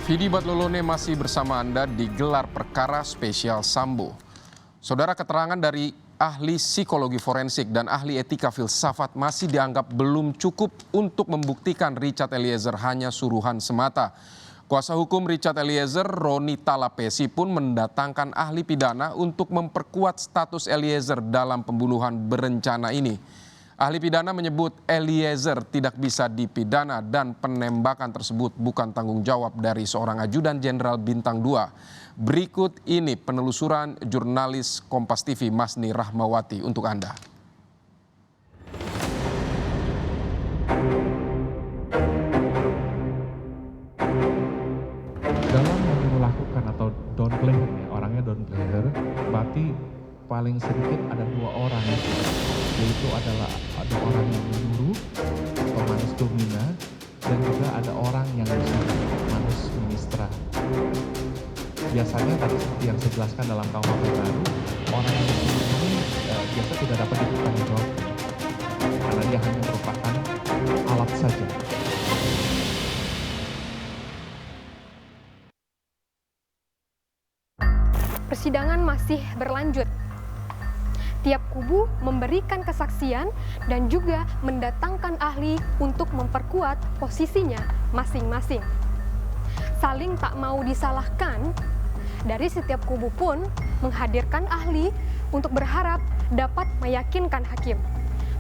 Vidi Batlolone masih bersama Anda di gelar perkara spesial Sambo. Saudara, keterangan dari ahli psikologi forensik dan ahli etika filsafat masih dianggap belum cukup untuk membuktikan Richard Eliezer hanya suruhan semata. Kuasa hukum Richard Eliezer, Roni Talapesi pun mendatangkan ahli pidana untuk memperkuat status Eliezer dalam pembunuhan berencana ini. Ahli pidana menyebut Eliezer tidak bisa dipidana dan penembakan tersebut bukan tanggung jawab dari seorang ajudan jenderal bintang 2. Berikut ini penelusuran jurnalis Kompas TV Masni Rahmawati untuk Anda. Dalam melakukan atau downplay, orangnya downplayer, berarti paling sedikit ada 2 orang, yaitu adalah ada orang yang menyuruh atau manus domina, dan juga ada orang yang manus ministra. Biasanya tadi seperti yang saya jelaskan dalam KUHP baru, orang yang menyuruh ini biasa tidak dapat dipertanggungjawabkan karena dia hanya merupakan alat saja. Persidangan masih berlanjut. Tiap kubu memberikan kesaksian dan juga mendatangkan ahli untuk memperkuat posisinya masing-masing. Saling tak mau disalahkan, dari setiap kubu pun menghadirkan ahli untuk berharap dapat meyakinkan hakim.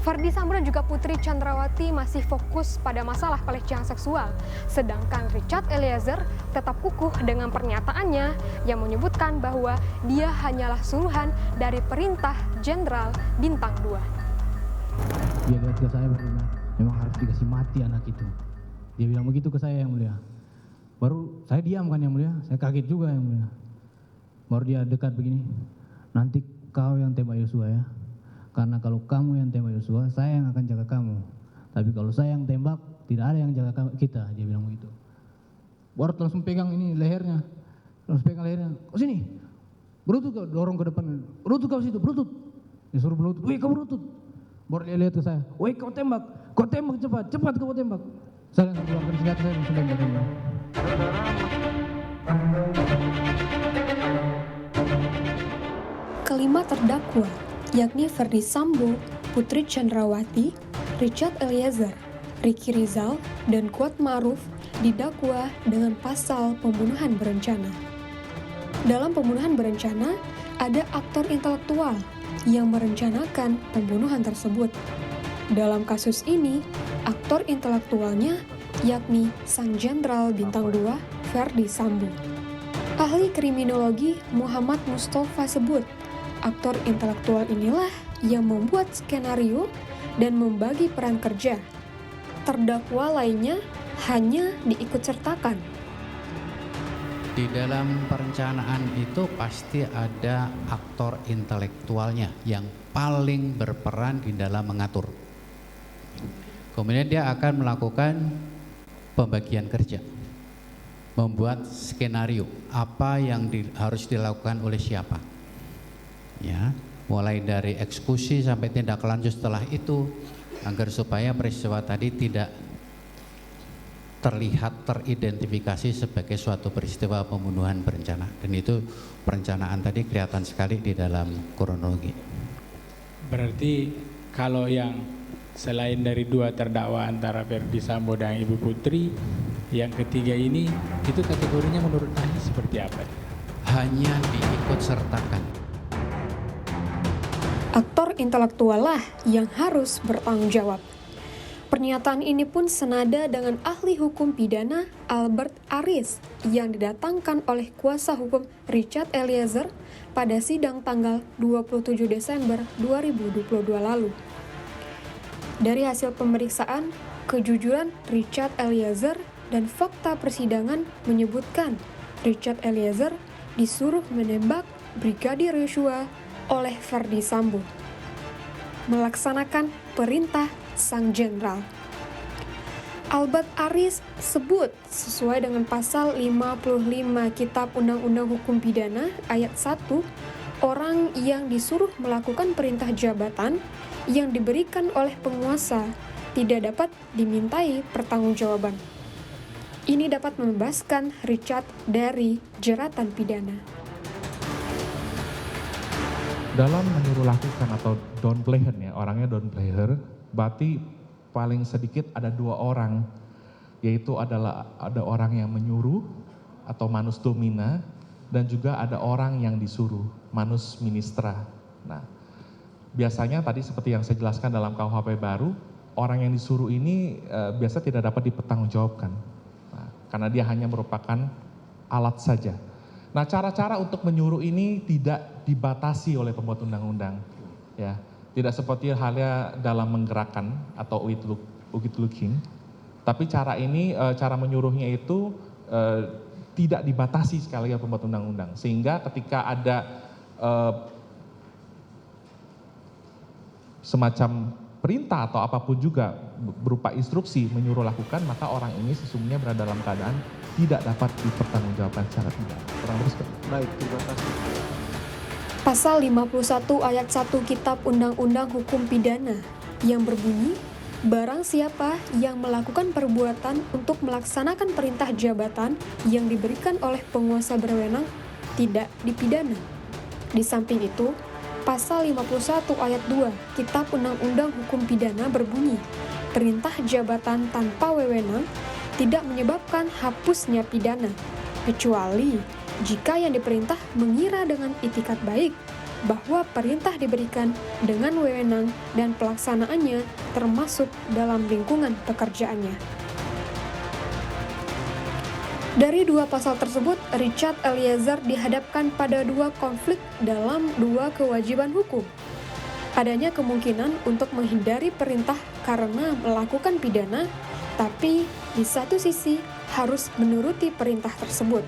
Ferdy Sambo dan juga Putri Chandrawati masih fokus pada masalah pelecehan seksual, sedangkan Richard Eliezer tetap kukuh dengan pernyataannya yang menyebutkan bahwa dia hanyalah suruhan dari perintah Jenderal Bintang 2. Dia lihat ke saya berkata, memang harus dikasih mati anak itu. Dia bilang begitu ke saya, yang mulia. Baru saya diam kan, yang mulia, saya kaget juga, yang mulia. Baru dia dekat begini, nanti kau yang tembak Yosua ya. Karena kalau kamu yang tembak Yosua, saya yang akan jaga kamu. Tapi kalau saya yang tembak, tidak ada yang jaga kita. Dia bilang begitu. Baru langsung pegang ini lehernya. Langsung pegang lehernya. Kau sini. Berutut kau, dorong ke depan. Berutut kau situ, berutut. Dia suruh berutut. Wih, kau berutut. Baru dia lihat ke saya. Wih, kau tembak. Kau tembak cepat. Cepat kau tembak. Saya langsung keluarkan senjata saya dan sudah tembak. Kelima terdakwa, yakni Ferdy Sambo, Putri Chandrawati, Richard Eliezer, Ricky Rizal, dan Kuat Ma'ruf didakwa dengan pasal pembunuhan berencana. Dalam pembunuhan berencana, ada aktor intelektual yang merencanakan pembunuhan tersebut. Dalam kasus ini, aktor intelektualnya yakni Sang Jenderal Bintang 2, Ferdy Sambo. Ahli kriminologi Muhammad Mustafa sebut, aktor intelektual inilah yang membuat skenario dan membagi peran kerja. Terdakwa lainnya hanya diikutsertakan. Di dalam perencanaan itu pasti ada aktor intelektualnya yang paling berperan di dalam mengatur. Kemudian dia akan melakukan pembagian kerja, membuat skenario apa yang harus dilakukan oleh siapa. Ya, mulai dari eksekusi sampai tindak lanjut setelah itu, agar supaya peristiwa tadi tidak terlihat teridentifikasi sebagai suatu peristiwa pembunuhan berencana. Dan itu perencanaan tadi kelihatan sekali di dalam kronologi. Berarti kalau yang selain dari 2 terdakwa antara Ferdy Sambo dan Ibu Putri, yang ketiga ini itu kategorinya menurut ahli seperti apa? Hanya diikut sertakan. Aktor intelektual lah yang harus bertanggung jawab. Pernyataan ini pun senada dengan ahli hukum pidana Albert Aris yang didatangkan oleh kuasa hukum Richard Eliezer pada sidang tanggal 27 Desember 2022 lalu. Dari hasil pemeriksaan, kejujuran Richard Eliezer dan fakta persidangan menyebutkan Richard Eliezer disuruh menembak Brigadir Yosua oleh Ferdy Sambo, melaksanakan perintah Sang Jenderal. Albert Aris sebut sesuai dengan pasal 55 Kitab Undang-Undang Hukum Pidana ayat 1, orang yang disuruh melakukan perintah jabatan yang diberikan oleh penguasa tidak dapat dimintai pertanggungjawaban. Ini dapat membebaskan Richard dari jeratan pidana. Dalam menyuruh lakukan atau downplayer ya, orangnya downplayer, berarti paling sedikit ada 2 orang, yaitu adalah ada orang yang menyuruh atau manus domina, dan juga ada orang yang disuruh, manus ministra. Nah, biasanya tadi seperti yang saya jelaskan dalam KUHP baru, orang yang disuruh ini biasa tidak dapat dipertanggungjawabkan, nah, karena dia hanya merupakan alat saja. Nah, cara-cara untuk menyuruh ini tidak dibatasi oleh pembuat undang-undang, ya, tidak seperti halnya dalam menggerakkan atau with looking, tapi cara ini, cara menyuruhnya itu tidak dibatasi sekali oleh pembuat undang-undang, sehingga ketika ada semacam perintah atau apapun juga berupa instruksi menyuruh lakukan, maka orang ini sesungguhnya berada dalam keadaan tidak dapat dipertanggungjawabkan secara pidana. Kurang lebih seperti itu. Baik, terima kasih. Pasal 51 ayat 1 Kitab Undang-Undang Hukum Pidana yang berbunyi, barang siapa yang melakukan perbuatan untuk melaksanakan perintah jabatan yang diberikan oleh penguasa berwenang tidak dipidana. Di samping itu, Pasal 51 ayat 2 Kitab Undang-Undang Hukum Pidana berbunyi, perintah jabatan tanpa wewenang tidak menyebabkan hapusnya pidana, kecuali jika yang diperintah mengira dengan itikat baik bahwa perintah diberikan dengan wewenang dan pelaksanaannya termasuk dalam lingkungan pekerjaannya. Dari 2 pasal tersebut, Richard Eliezer dihadapkan pada 2 konflik dalam 2 kewajiban hukum. Adanya kemungkinan untuk menghindari perintah karena melakukan pidana, tapi di satu sisi harus menuruti perintah tersebut.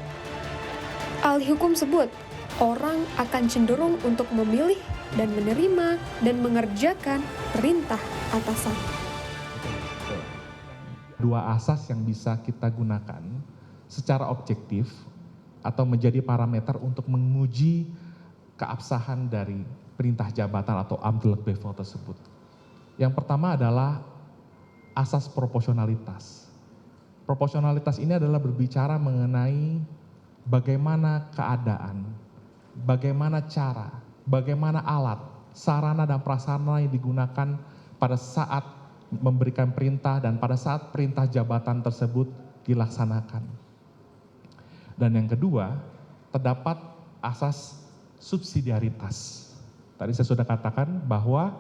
Ahli hukum sebut, orang akan cenderung untuk memilih dan menerima dan mengerjakan perintah atasan. 2 asas yang bisa kita gunakan secara objektif atau menjadi parameter untuk menguji keabsahan dari perintah jabatan atau amtelk bevel tersebut. Yang pertama adalah asas proporsionalitas. Proporsionalitas ini adalah berbicara mengenai bagaimana keadaan, bagaimana cara, bagaimana alat, sarana dan prasarana yang digunakan pada saat memberikan perintah dan pada saat perintah jabatan tersebut dilaksanakan. Dan yang kedua, terdapat asas subsidiaritas. Tadi saya sudah katakan bahwa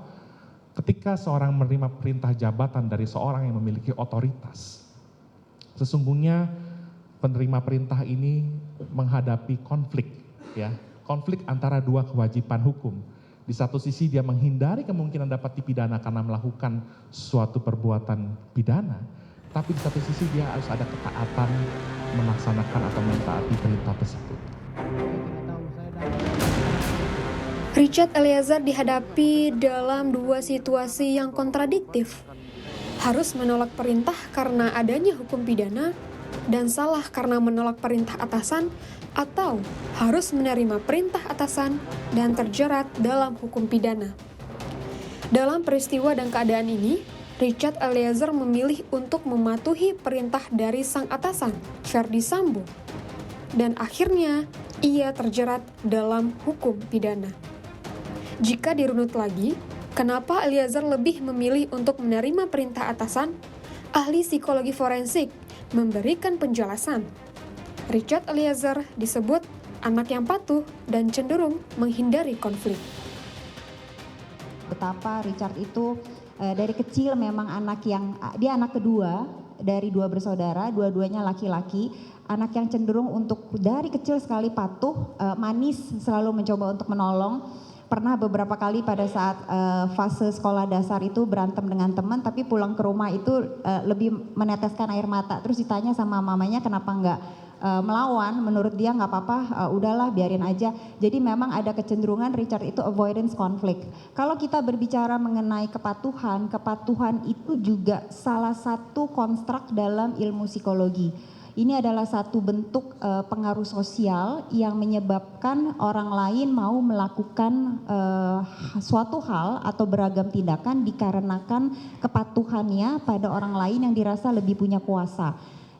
ketika seorang menerima perintah jabatan dari seorang yang memiliki otoritas, sesungguhnya penerima perintah ini menghadapi konflik, ya, konflik antara 2 kewajiban hukum. Di satu sisi dia menghindari kemungkinan dapat dipidana karena melakukan suatu perbuatan pidana, tapi di satu sisi dia harus ada ketaatan melaksanakan atau mentaati perintah tersebut. Richard Eliezer dihadapi dalam 2 situasi yang kontradiktif. Harus menolak perintah karena adanya hukum pidana dan salah karena menolak perintah atasan, atau harus menerima perintah atasan dan terjerat dalam hukum pidana. Dalam peristiwa dan keadaan ini, Richard Eliezer memilih untuk mematuhi perintah dari sang atasan, Ferdy Sambo, dan akhirnya ia terjerat dalam hukum pidana. Jika dirunut lagi, kenapa Eliezer lebih memilih untuk menerima perintah atasan? Ahli psikologi forensik memberikan penjelasan. Richard Eliezer disebut anak yang patuh dan cenderung menghindari konflik. Betapa Richard itu dari kecil memang dia anak kedua dari 2 bersaudara, dua-duanya laki-laki, anak yang cenderung untuk dari kecil sekali patuh, manis, selalu mencoba untuk menolong. Pernah beberapa kali pada saat fase sekolah dasar itu berantem dengan teman, tapi pulang ke rumah itu lebih meneteskan air mata. Terus ditanya sama mamanya kenapa enggak melawan, menurut dia nggak apa-apa, udahlah biarin aja. Jadi memang ada kecenderungan Richard itu avoidance konflik. Kalau kita berbicara mengenai kepatuhan, kepatuhan itu juga salah satu konstruk dalam ilmu psikologi. Ini adalah satu bentuk pengaruh sosial yang menyebabkan orang lain mau melakukan suatu hal atau beragam tindakan dikarenakan kepatuhannya pada orang lain yang dirasa lebih punya kuasa.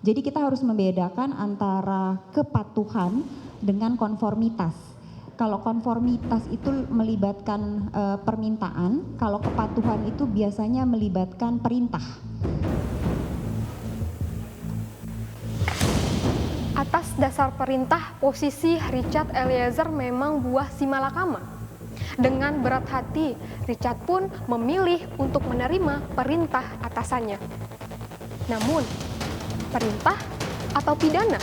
Jadi kita harus membedakan antara kepatuhan dengan konformitas. Kalau konformitas itu melibatkan permintaan, kalau kepatuhan itu biasanya melibatkan perintah. Atas dasar perintah, posisi Richard Eliezer memang buah si malakama. Dengan berat hati, Richard pun memilih untuk menerima perintah atasannya. Namun, perintah atau pidana?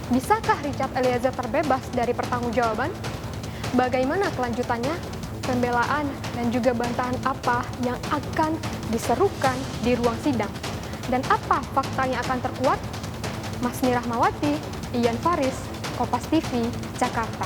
Bisakah Richard Eliezer terbebas dari pertanggungjawaban? Bagaimana kelanjutannya? Pembelaan dan juga bantahan apa yang akan diserukan di ruang sidang? Dan apa fakta yang akan terkuat? Masni Rahmawati, Ian Faris, Kompas TV, Jakarta.